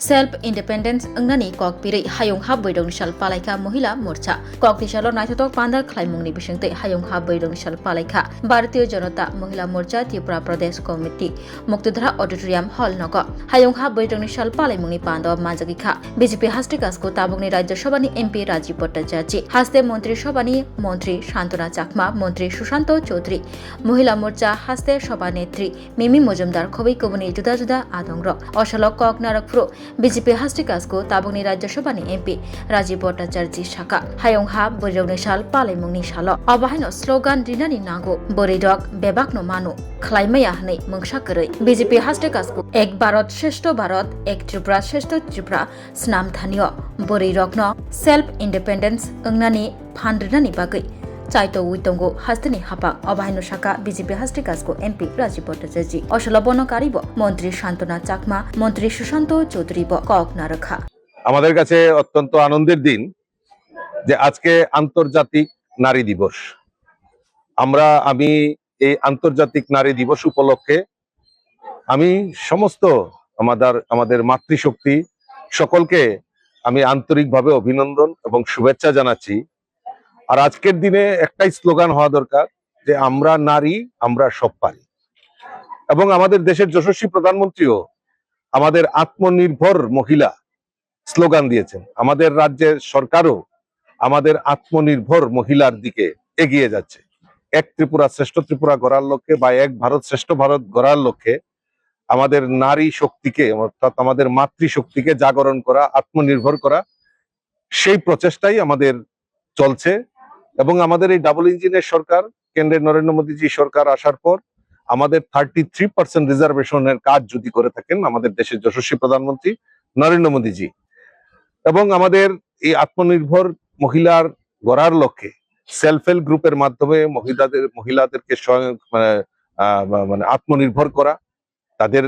Self independence अंगनानी कॉकपिरे हायों हाब बैदों साल पालाइका महिला मोर्चा कॉकनी सालो नाइथोटक पांडा खलाइमुंगनी बिसंते हायों हाब बैदों साल पालाइका भारतीय जनता महिला मोर्चा त्रिपुरा प्रदेश कमिटी मुक्तधरा ऑडिटोरियम हॉल नग हायों हाब बैदों साल पालाइमुंगनी पांडा माजागिखा बीजेपी हास्टिकासको ताबुकनी राज्यसभानी एमपी राजीव भट्टाचार्य हास्ते मंत्री सभानी मंत्री शांतना चाकमा मंत्री सुशांत चौधरी महिला मोर्चा हास्ते सभानेत्री मिमी मजुमदार खबै कबुनी जुदा जुदा आदंग्र अशालक कक नारकफ्रो बीजेपी हास्टिकासको ताबुकनी राज्यसभानी एमपी राजीव भट्टाचार्य शाखा हायों हा बोरौनि साल पालाइमुंगनि साल अबाहायनो स्लोगान रिनानि नांगौ बोरैदक बेबाकनो मानु खलाइमाया हनै मोंसाकरै बीजेपी हास्टिकासको एक भारत श्रेष्ठ भारत एक त्रिपुरा श्रेष्ठ त्रिपुरा स्नाम थानियो बोरैरकनो सेल्फ इंडिपेंडेंस अंगनानि फानरिनानि बागै चाइतो उइतंगो हास्तेनि हापा अबाहायनो शाखा बीजेपी हास्टिकासको एमपी राजीव भट्टाचार्य अशलबनकारीब मंत्री शांतना चाकमा मंत्री सुशांत चौधरी কক নারখা আমাদের কাছে অত্যন্ত আনন্দের দিন যে আজকে আন্তর্জাতিক নারী দিবস। আমি এই আন্তর্জাতিক নারী দিবস উপলক্ষে আমি সমস্ত আমাদের মাতৃশক্তি সকলকে আমি আন্তরিকভাবে অভিনন্দন এবং শুভেচ্ছা জানাচ্ছি। আর আজকের দিনে একটাই স্লোগান হওয়া দরকার যে আমরা নারী আমরা সব পারি, এবং আমাদের দেশের যশস্বী প্রধানমন্ত্রীও আমাদের আত্মনির্ভর মহিলা স্লোগান দিয়েছেন। আমাদের রাজ্যের সরকারও আমাদের আত্মনির্ভর মহিলার দিকে এগিয়ে যাচ্ছে। এক ত্রিপুরা শ্রেষ্ঠ ত্রিপুরা গড়ার লক্ষ্যে বা এক ভারত শ্রেষ্ঠ ভারত গড়ার লক্ষ্যে আমাদের নারী শক্তিকে অর্থাৎ আমাদের মাতৃশক্তিকে জাগরণ করা, আত্মনির্ভর করা, সেই প্রচেষ্টাই আমাদের চলছে। এবং আমাদের এই ডাবল ইঞ্জিনের সরকার, কেন্দ্রের নরেন্দ্র মোদীজি সরকার আসার পর আমাদের 33% রিজার্ভেশনের কাজ যদি করে থাকেন আমাদের দেশের যশস্বী প্রধানমন্ত্রী নরেন্দ্র মোদীজি, এবং আমাদের এই আত্মনির্ভর মহিলার গড়ার লক্ষ্যে সেলফ হেল্প গ্রুপের মাধ্যমে মহিলাদেরকে মানে আত্মনির্ভর করা, তাদের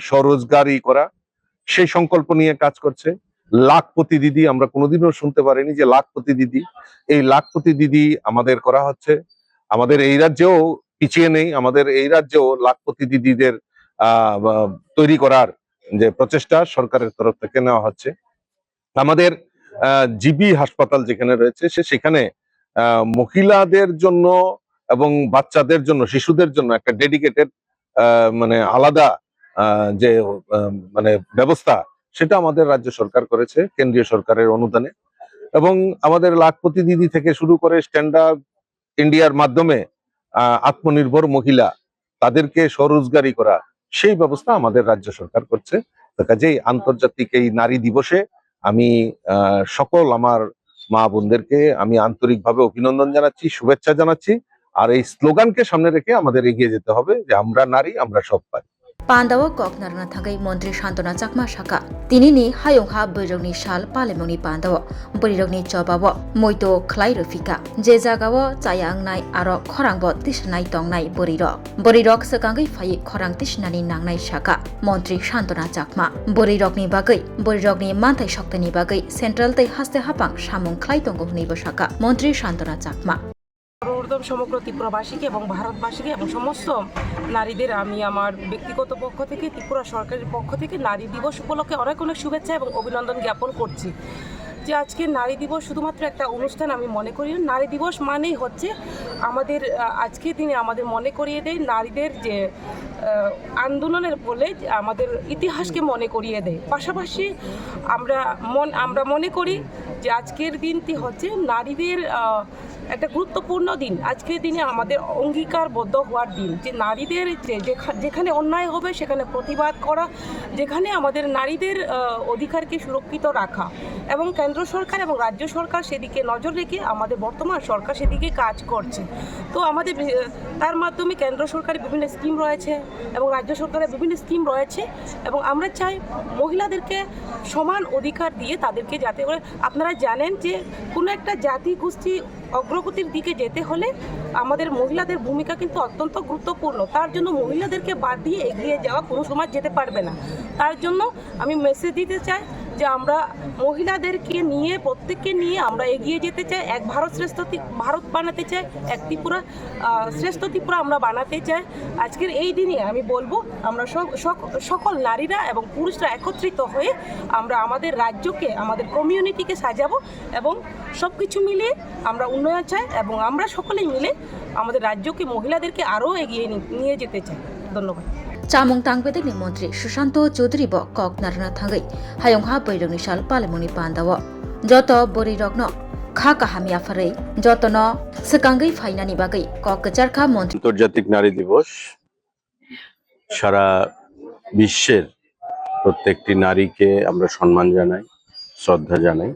স্বরোজগারী করা, সেই সংকল্প নিয়ে কাজ করছে। লাখপতি দিদি আমরা কোনোদিনও শুনতে পারিনি যে লাখপতি দিদি, এই লাখপতি দিদি আমাদের করা হচ্ছে। আমাদের এই রাজ্যেও পিছিয়ে নেই, আমাদের এই রাজ্যেও লাখপতি দিদিদের তৈরি করার যে প্রচেষ্টা সরকারের তরফ থেকে নেওয়া হচ্ছে। আমাদের জিবি হাসপাতাল যেখানে রয়েছে সেখানে মহিলাদের জন্য এবং বাচ্চাদের জন্য, শিশুদের জন্য একটা ডেডিকেটেড মানে আলাদা যে মানে ব্যবস্থা, সেটা আমাদের রাজ্য সরকার করেছে কেন্দ্রীয় সরকারের অনুদানে। এবং আমাদের লাখপতি দিদি থেকে শুরু করে স্ট্যান্ডার্ড ইন্ডিয়ার মাধ্যমে আত্মনির্ভর মহিলা, তাদেরকে স্বরোজগারী করা, সেই ব্যবস্থা আমাদের রাজ্য সরকার করছে। কাজেই আন্তর্জাতিক এই নারী দিবসে আমি সকল আমার মা বোনদেরকে আমি আন্তরিকভাবে অভিনন্দন জানাচ্ছি, শুভেচ্ছা জানাচ্ছি। আর এই স্লোগানকে সামনে রেখে আমাদের এগিয়ে যেতে হবে যে আমরা নারী আমরা সব পারি। पांडव कक नारना थांगै मंत्री शांतना चाकमा शाखा तिनिनि हायों हा बैरगनि साल पालेमुंगनि पांडव बोरैरगनि जबाब मयतो खलाइ रफिका जे जागाव चायांगनाय आरो खरांब तिसनाय तंगनाय बोरैरक सकांगै फाइ खरां तिसनानि नांनाय शाखा मंत्री शांतना चाकमा बोरैरकनि बागै बोरैरकनि मानथाय शक्तिनि बागै सेन्ट्रेल तै हास्ते हापां सामुं खलाइ तंगौ हुनैबो शाखा मंत्री शांतना चाकमा সর্বপ্রথম সমগ্র ত্রিপুরাবাসীকে এবং ভারতবাসীকে এবং সমস্ত নারীদের আমি আমার ব্যক্তিগত পক্ষ থেকে, ত্রিপুরা সরকারের পক্ষ থেকে নারী দিবস উপলক্ষে অনেক অনেক শুভেচ্ছা এবং অভিনন্দন জ্ঞাপন করছি। যে আজকে নারী দিবস শুধুমাত্র একটা অনুষ্ঠান আমি মনে করি না। নারী দিবস মানেই হচ্ছে আমাদের আজকের দিনে আমাদের মনে করিয়ে দেয় নারীদের যে আন্দোলনের বলে আমাদের ইতিহাসকে মনে করিয়ে দেয়। পাশাপাশি আমরা মনে করি যে আজকের দিনটি হচ্ছে নারীদের একটা গুরুত্বপূর্ণ দিন। আজকের দিনে আমাদের অঙ্গীকারবদ্ধ হওয়ার দিন যে নারীদের যেখানে অন্যায় হবে সেখানে প্রতিবাদ করা, যেখানে আমাদের নারীদের অধিকারকে সুরক্ষিত রাখা, এবং কেন্দ্র সরকার এবং রাজ্য সরকার সেদিকে নজর রেখে আমাদের বর্তমান সরকার সেদিকে কাজ করছে। তো আমাদের তার মাধ্যমে কেন্দ্র সরকারের বিভিন্ন স্কিম রয়েছে এবং রাজ্য সরকারের বিভিন্ন স্কিম রয়েছে, এবং আমরা চাই মহিলাদেরকে সমান অধিকার দিয়ে তাদেরকে, যাতে করে আপনারা জানেন যে কোনো একটা জাতি গোষ্ঠী অগ্রগতির দিকে যেতে হলে আমাদের মহিলাদের ভূমিকা কিন্তু অত্যন্ত গুরুত্বপূর্ণ। তার জন্য মহিলাদেরকে বাদ দিয়ে এগিয়ে যাওয়া কোনো সময় যেতে পারবে না। তার জন্য আমি মেসেজ দিতে চাই যে আমরা মহিলাদেরকে নিয়ে প্রত্যেককে নিয়ে আমরা এগিয়ে যেতে চাই, এক ভারত শ্রেষ্ঠ ভারত বানাতে চাই, এক ত্রিপুরা শ্রেষ্ঠ ত্রিপুরা আমরা বানাতে চাই। আজকের এই দিনে আমি বলবো আমরা সকল নারীরা এবং পুরুষরা একত্রিত হয়ে আমরা আমাদের রাজ্যকে, আমাদের কমিউনিটিকে সাজাবো এবং সব কিছু মিলে আমরা উন্নয়ন চাই এবং আমরা সকলে মিলে আমাদের রাজ্যকে, মহিলাদেরকে আরও এগিয়ে নিয়ে যেতে চাই। ধন্যবাদ। চামং তাংবেদকনি মন্ত্রী সুশান্ত চৌধুরী ব কক নারনা থাঙ্গৈ হায়ংহা বৈরংনি সাল পালেমুনি পান্দাव যত বরি রগ্ন খা কাহামি আফাरै যতন সকাঙ্গৈ ফাইনানি বাগৈ কক চারখা মন্ত্রী। আন্তর্জাতিক নারী দিবস সারা বিশ্বের প্রত্যেকটি নারীকে আমরা সম্মান জানাই, শ্রদ্ধা জানাই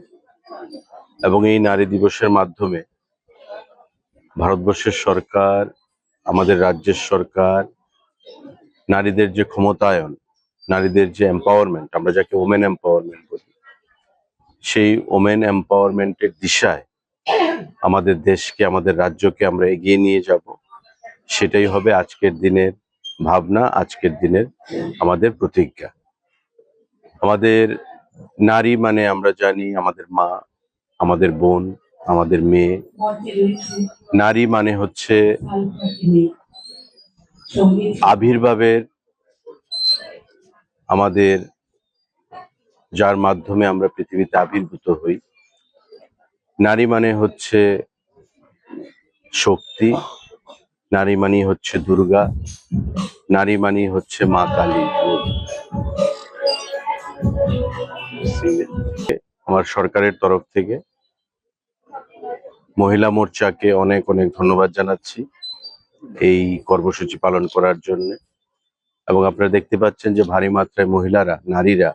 এবং এই নারী দিবসের মাধ্যমে ভারতবর্ষের সরকার, আমাদের রাজ্যের সরকার নারীদের যে ক্ষমতায়ন, নারীদের যে এম্পাওয়ারমেন্ট, আমরা যাকে ওমেন এম্পাওয়ারমেন্ট বলি, সেই ওমেন এম্পাওয়ারমেন্টের দিশায় আমাদের দেশকে, আমাদের রাজ্যকে আমরা এগিয়ে নিয়ে যাব। সেটাই হবে আজকের দিনের ভাবনা, আজকের দিনের আমাদের প্রতিজ্ঞা। আমাদের নারী মানে আমরা জানি আমাদের মা, আমাদের বোন, আমাদের মেয়ে। নারী মানে হচ্ছে আবির্ভাবের, আমাদের যার মাধ্যমে আমরা পৃথিবীতে আবির্ভূত হই। নারী মানে হচ্ছে শক্তি, নারী মানে হচ্ছে দুর্গা, নারী মানে হচ্ছে মা কালী। আমার সরকারের তরফ থেকে মহিলা মোর্চাকে অনেক অনেক ধন্যবাদ জানাচ্ছি এই কর্মসূচি পালন করার জন্য। এবং আপনারা দেখতে পাচ্ছেন যে ভারী মাত্রায় মহিলারা, নারীরা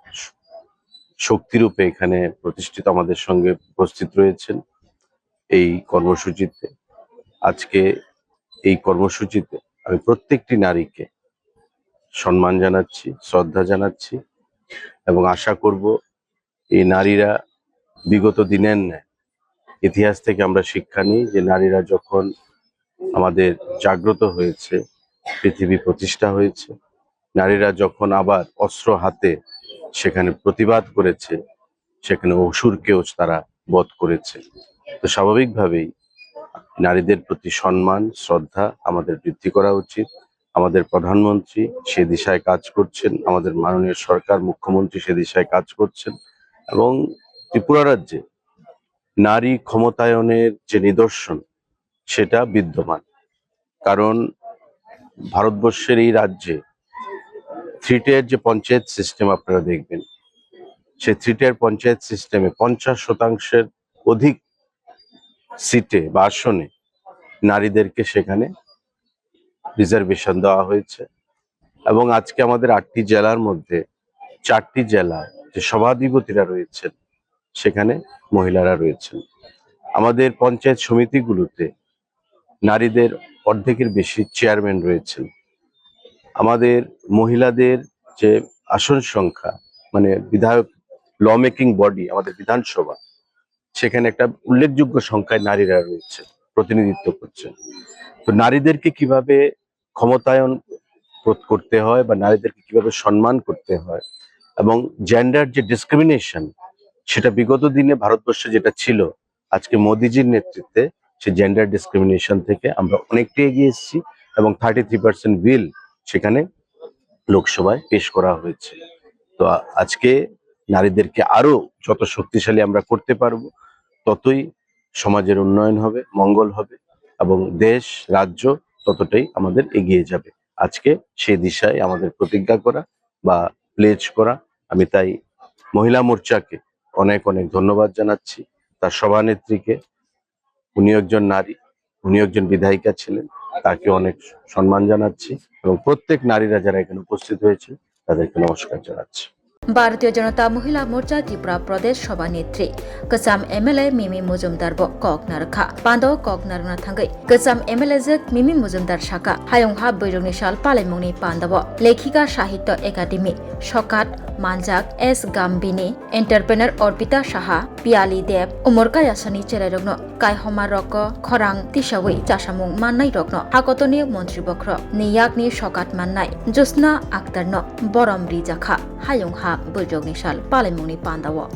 শক্তিরূপে এখানে প্রতিষ্ঠিত আমাদের সঙ্গে উপস্থিত রয়েছেন এই কর্মসূচিতে। আজকে এই কর্মসূচিতে আমি প্রত্যেকটি নারীকে সম্মান জানাচ্ছি, শ্রদ্ধা জানাচ্ছি এবং আশা করব এই নারীরা বিগত দিনের ন্যায় ইতিহাস থেকে আমরা শিক্ষা নিই যে নারীরা যখন আমাদের জাগ্রত হয়েছে, পৃথিবী প্রতিষ্ঠা হয়েছে, নারীরা যখন আবার অস্ত্র হাতে সেখানে প্রতিবাদ করেছে, সেখানে অসুরকেও তারা বধ করেছে। তো স্বাভাবিকভাবেই নারীদের প্রতি সম্মান, শ্রদ্ধা আমাদের বৃদ্ধি করা উচিত। আমাদের প্রধানমন্ত্রী সে দিশায় কাজ করছেন, আমাদের মাননীয় সরকার, মুখ্যমন্ত্রী সে দিশায় কাজ করছেন এবং ত্রিপুরা রাজ্যে নারী ক্ষমতায়নের যে নিদর্শন সেটা বিদ্যমান। কারণ ভারতবর্ষের এই রাজ্যে 3 tier যে পঞ্চায়েত সিস্টেম আপনারা দেখবেন, সেই 3 tier পঞ্চায়েত সিস্টেমে 50% অধিক সিটে বা আসনে নারীদেরকে সেখানে রিজার্ভেশন দেওয়া হয়েছে। এবং আজকে আমাদের 8টি জেলার মধ্যে 4টি জেলায় যে সভাধিপতিরা রয়েছেন সেখানে মহিলারা রয়েছেন। আমাদের পঞ্চায়েত সমিতিগুলোতে নারীদের অর্ধেকের বেশি চেয়ারম্যান রয়েছেন। আমাদের মহিলাদের যে আসন সংখ্যা, মানে বিধায়ক, ল মেকিং বডি, আমাদের বিধানসভা, সেখানে একটা উল্লেখযোগ্য সংখ্যায় নারীরা রয়েছে, প্রতিনিধিত্ব করছে। তো নারীদেরকে কিভাবে ক্ষমতায়ন করতে হয় বা নারীদেরকে কিভাবে সম্মান করতে হয় এবং জেন্ডার যে ডিসক্রিমিনেশন, সেটা বিগত দিনে ভারতবর্ষে যেটা ছিল, আজকে মোদিজির নেতৃত্বে সেই জেন্ডার ডিসক্রিমিনেশন থেকে আমরা অনেকটা এগিয়ে এসেছি এবং 33% বিল সেখানে লোকসভায় পেশ করা হয়েছে। তো আজকে নারীদেরকে আরো যত শক্তিশালী আমরা করতে পারবো, ততই সমাজের উন্নয়ন হবে, মঙ্গল হবে এবং দেশ, রাজ্য ততটাই আমাদের এগিয়ে যাবে। আজকে সেই দিশায় আমাদের প্রতিজ্ঞা করা বা প্লেজ করা। আমি তাই মহিলা মোর্চাকে অনেক অনেক ধন্যবাদ জানাচ্ছি, তার সভানেত্রীকে। উনি একজন নারী, উনি একজন বিধায়িকা ছিলেন, তাকে অনেক সম্মান জানাচ্ছি এবং প্রত্যেক নারীরা যারা এখানে উপস্থিত হয়েছে তাদেরকে নমস্কার জানাচ্ছি। ভারতীয় জনতা মহিলা মোর্চা ত্রিপুরা প্রদেশ সভানেত্রী কসাম এমএলএ মিমি মজুমদার ব কক নারখা পান্দাव কক নারনা থাঙ্গৈ কসাম এমএলএ জক মিমি মজুমদার শাখা হায়ংহা বৈরংনি সাল পালেমুংনি পান্দাव লেখিকা সাহিত্য academy সকাট Manjak S Gambini Entrepreneur Orbita Saha Piali Deb Umorkaya Sani Chererogno Kai Homa Roko Khorang Tishawi Chasamung Mannai Rokno Hakotoni Montri Bokro Niyakni Shokat Mannai Josna Akhtarno Borom Rijakha Hayong Ha Burjogni Sal Palemuni Pandawo